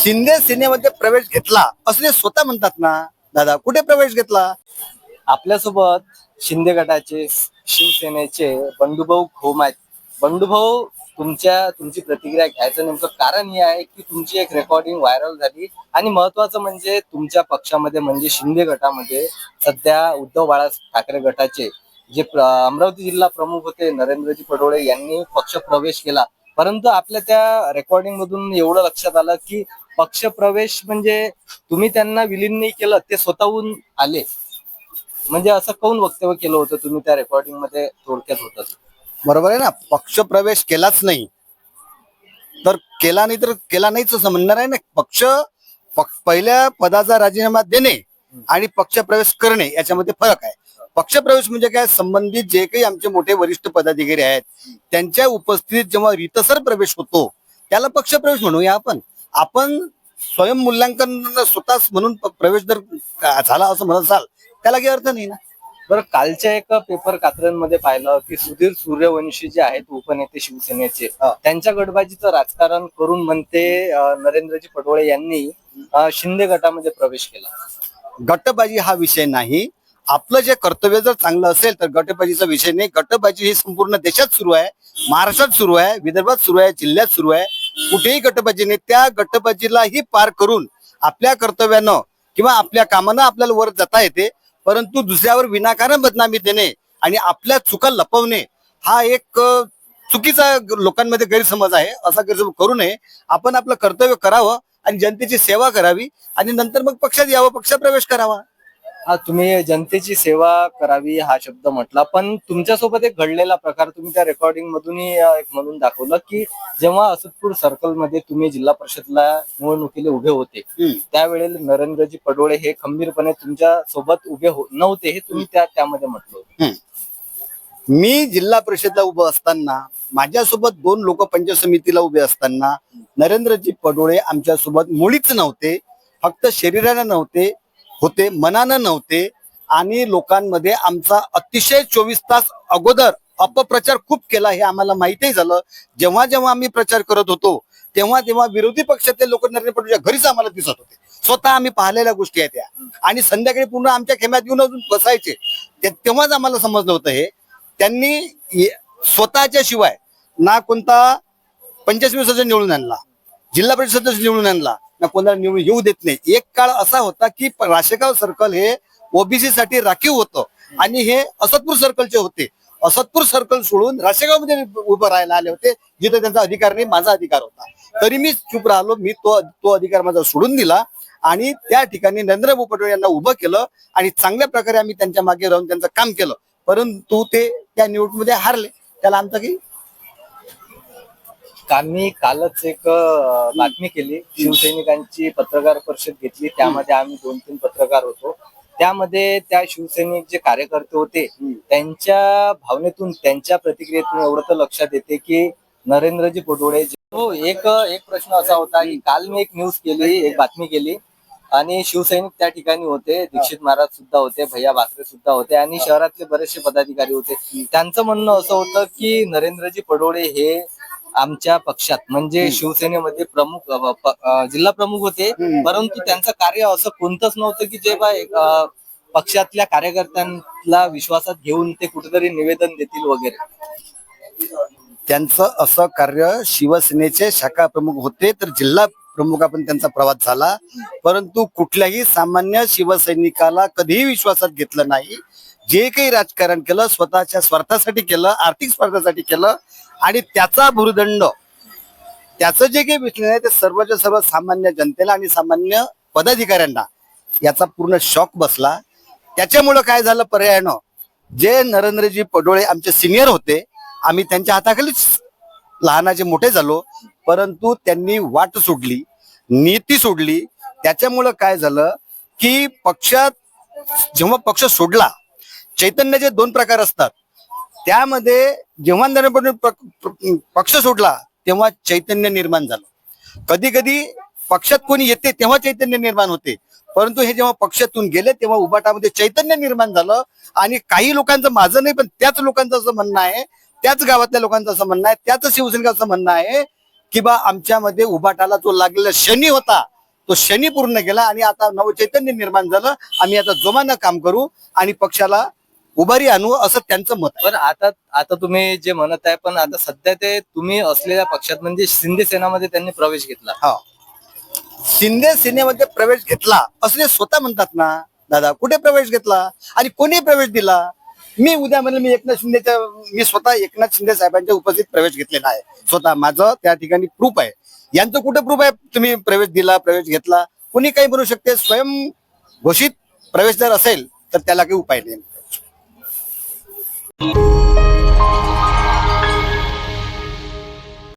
शिंदे सेनेमध्ये प्रवेश घेतला असं ते स्वतः म्हणतात ना दादा. कुठे प्रवेश घेतला? आपल्यासोबत शिंदे गटाचे शिवसेनेचे बंडूभाऊ खोम आहेत. बंडूभाऊ, तुमची प्रतिक्रिया घ्यायचं नेमकं कारण हे आहे की तुमची एक रेकॉर्डिंग व्हायरल झाली आणि महत्वाचं म्हणजे तुमच्या पक्षामध्ये म्हणजे शिंदे गटामध्ये सध्या उद्धव बाळासाहेब ठाकरे गटाचे जे अमरावती जिल्हा प्रमुख होते नरेंद्रजी पडोळे यांनी पक्ष प्रवेश केला. परंतु आपल्या त्या रेकॉर्डिंग मधून एवढं लक्षात आलं की पक्ष प्रवेश म्हणजे तुम्ही त्यांना विलीन नाही केलं, ते स्वतःहून आले. म्हणजे असं कोण वक्तव्य केलं होतं तुम्ही त्या रेकॉर्डिंग मध्ये थोडक्यात होतं? बरोबर आहे ना. पक्ष प्रवेश केलाच नाही तर केला नाही तर केला नाहीच असं म्हणणार आहे ना. पहिल्या पदाचा राजीनामा देणे आणि पक्ष प्रवेश करणे याच्यामध्ये फरक आहे. पक्ष प्रवेश म्हणजे काय, संबंधित जे काही आमचे मोठे वरिष्ठ पदाधिकारी आहेत त्यांच्या उपस्थितीत जेव्हा रीतसर प्रवेश होतो त्याला पक्ष प्रवेश म्हणूया आपण. आपण स्वयं मूल्यांकन स्वतःच म्हणून प्रवेश जर झाला असं म्हणत असाल त्याला काही अर्थ नाही ना. बरं, कालच्या एका पेपर कात्रमध्ये पाहिलं की सुधीर सूर्यवंशी जे आहेत उपनेते शिवसेनेचे, त्यांच्या गटबाजीचं राजकारण करून म्हणते नरेंद्रजी पडोळे यांनी शिंदे गटामध्ये प्रवेश केला. गटबाजी हा विषय नाही. आपलं जे कर्तव्य जर चांगलं असेल तर गटबाजीचा विषय नाही. गटबाजी ही संपूर्ण देशात सुरू आहे, महाराष्ट्रात सुरू आहे, विदर्भात सुरू आहे, जिल्ह्यात सुरू आहे. कुठेही गटबाजी नाही. त्या गटबाजीलाही पार करून आपल्या कर्तव्यानं किंवा आपल्या कामानं आपल्याला वर जाता येते. परंतु दुसऱ्यावर विनाकारण बदनामी देणे आणि आपल्या चुका लपवणे हा एक चुकीचा लोकांमध्ये गैरसमज आहे. असा गैरसमज करू नये. आपण आपलं कर्तव्य करावं आणि जनतेची सेवा करावी आणि नंतर मग पक्षात यावं, पक्षात प्रवेश करावा. हा, तुम्ही जनतेची सेवा करावी हा शब्द म्हटला, पण तुमच्यासोबत एक घडलेला प्रकार तुम्ही त्या रेकॉर्डिंग मधूनही एक म्हणून दाखवलं की जेव्हा असदपूर सर्कल मध्ये तुम्ही जिल्हा परिषदला निवडणुकीला उभे होते त्यावेळेला नरेंद्रजी पडोळे हे खंबीरपणे तुमच्या सोबत उभे नव्हते, हे तुम्ही त्यामध्ये म्हटलं. मी जिल्हा परिषदला उभं असताना माझ्यासोबत 2 लोक पंचायत समितीला उभे असताना नरेंद्रजी पडोळे आमच्यासोबत मुळीच नव्हते. फक्त शरीरानं नव्हते, होते मनानं नव्हते. आणि लोकांमध्ये आमचा अतिशय 24 तास अगोदर अपप्रचार खूप केला हे आम्हाला माहितीही झालं. जेव्हा जेव्हा आम्ही प्रचार करत होतो तेव्हा तेव्हा विरोधी पक्षातले लोक नरेंद्र पडोळेच्या घरीच आम्हाला दिसत होते. स्वतः आम्ही पाहिलेल्या गोष्टी आहेत त्या. आणि संध्याकाळी पूर्ण आमच्या खेम्यात येऊन अजून बसायचे. तेव्हाच आम्हाला समजलं होतं हे. त्यांनी स्वतःच्या शिवाय ना कोणता पंचायत समिती सदस्य निवडून आणला, जिल्हा परिषद सदस्य निवडून आणला, ना कोणाला निवडून येऊ देत नाही. एक काळ असा होता की राशेगाव सर्कल हे ओबीसी साठी राखीव होतं आणि हे असदपूर सर्कलचे होते. असदपूर सर्कल सोडून राशेगाव मध्ये उभं राहायला आले होते जिथे त्यांचा अधिकार नाही, माझा अधिकार होता. तरी मी चूप राहिलो. मी तो अधिकार माझा सोडून दिला आणि त्या ठिकाणी नरेंद्रभाऊ पटोळे यांना उभं केलं आणि चांगल्या प्रकारे आम्ही त्यांच्या मागे राहून त्यांचं काम केलं. परंतु ते त्या निवडणुकीमध्ये हारले. त्याला आमचा काही आम्ही कालच एक बातमी केली, शिवसैनिकांची पत्रकार परिषद घेतली, त्यामध्ये आम्ही 2-3 पत्रकार होतो. त्यामध्ये त्या शिवसैनिक जे कार्यकर्ते होते त्यांच्या भावनेतून, त्यांच्या प्रतिक्रियेतून एवढं तर लक्षात येते की नरेंद्रजी पडोळे हो. एक प्रश्न असा होता की काल मी एक न्यूज केली, एक बातमी केली आणि शिवसैनिक त्या ठिकाणी होते, दीक्षित महाराज सुद्धा होते, भैया भाकरे सुद्धा होते आणि शहरातले बरेचसे पदाधिकारी होते. त्यांचं म्हणणं असं होतं की नरेंद्रजी पडोळे हे आमच्या पक्षात म्हणजे शिवसेनेमध्ये प्रमुख जिल्हा प्रमुख होते, परंतु त्यांचं कार्य असं कोणतंच नव्हतं की जे पक्षातल्या कार्यकर्त्यांना विश्वासात घेऊन ते कुठेतरी निवेदन देतील वगैरे. त्यांचं असं कार्य, शिवसेनेचे शाखा प्रमुख होते तर जिल्हा प्रमुख पण त्यांचा प्रवास झाला. परंतु कुठल्याही सामान्य शिवसैनिकाला कधीही विश्वासात घेतलं नाही. जे काही राजकारण केलं स्वतःच्या स्वार्थासाठी केलं, आर्थिक स्वार्थासाठी केलं आणि त्याचा भुर्दंड, त्याचं जे काही विश्लेषण आहे ते सर्वच्या सर्व सामान्य जनतेला आणि सामान्य पदाधिकाऱ्यांना याचा पूर्ण शॉक बसला. त्याच्यामुळं काय झालं, पर्यायानं जे नरेंद्रजी पडोळे आमचे सिनियर होते, आम्ही त्यांच्या हाताखालीच लहानाचे मोठे झालो, परंतु त्यांनी वाट सोडली, नीती सोडली. त्याच्यामुळं काय झालं की पक्षात जेव्हा पक्ष सोडला, चैतन्याचे 2 प्रकार असतात. त्यामध्ये जेव्हा पक्ष सोडला तेव्हा चैतन्य निर्माण झालं. कधी कधी पक्षात कोणी येते तेव्हा चैतन्य निर्माण होते, परंतु हे जेव्हा पक्षातून गेले तेव्हा उबाटामध्ये चैतन्य निर्माण झालं. आणि काही लोकांचं, माझं नाही पण त्याच लोकांचं असं म्हणणं आहे, त्याच गावातल्या लोकांचं असं म्हणणं आहे, त्याच शिवसैनिकांचं म्हणणं आहे की बा आमच्यामध्ये उबाटाला जो लागलेला शनी होता तो शनी पूर्ण केला आणि आता नवचैतन्य निर्माण झालं. आम्ही आता जोमानं काम करू आणि पक्षाला उभारी आणू असं त्यांचं मत आहे. पण आता आता तुम्ही जे म्हणत आहे, पण आता सध्या ते तुम्ही असलेल्या पक्षात म्हणजे शिंदे सेनामध्ये त्यांनी प्रवेश घेतला. हो, शिंदे सेनेमध्ये प्रवेश घेतला असं ते स्वतः म्हणतात ना दादा. कुठे प्रवेश घेतला आणि कोणी प्रवेश दिला? मी उद्या म्हणलं मी स्वतः एकनाथ शिंदे साहेबांच्या उपस्थित प्रवेश घेतलेला आहे. स्वतः माझं त्या ठिकाणी प्रूफ आहे. यांचं कुठे प्रूफ आहे? तुम्ही प्रवेश दिला, प्रवेश घेतला, कोणी काही म्हणू शकते. स्वयं घोषित प्रवेश जर असेल तर त्याला काही उपाय नाही.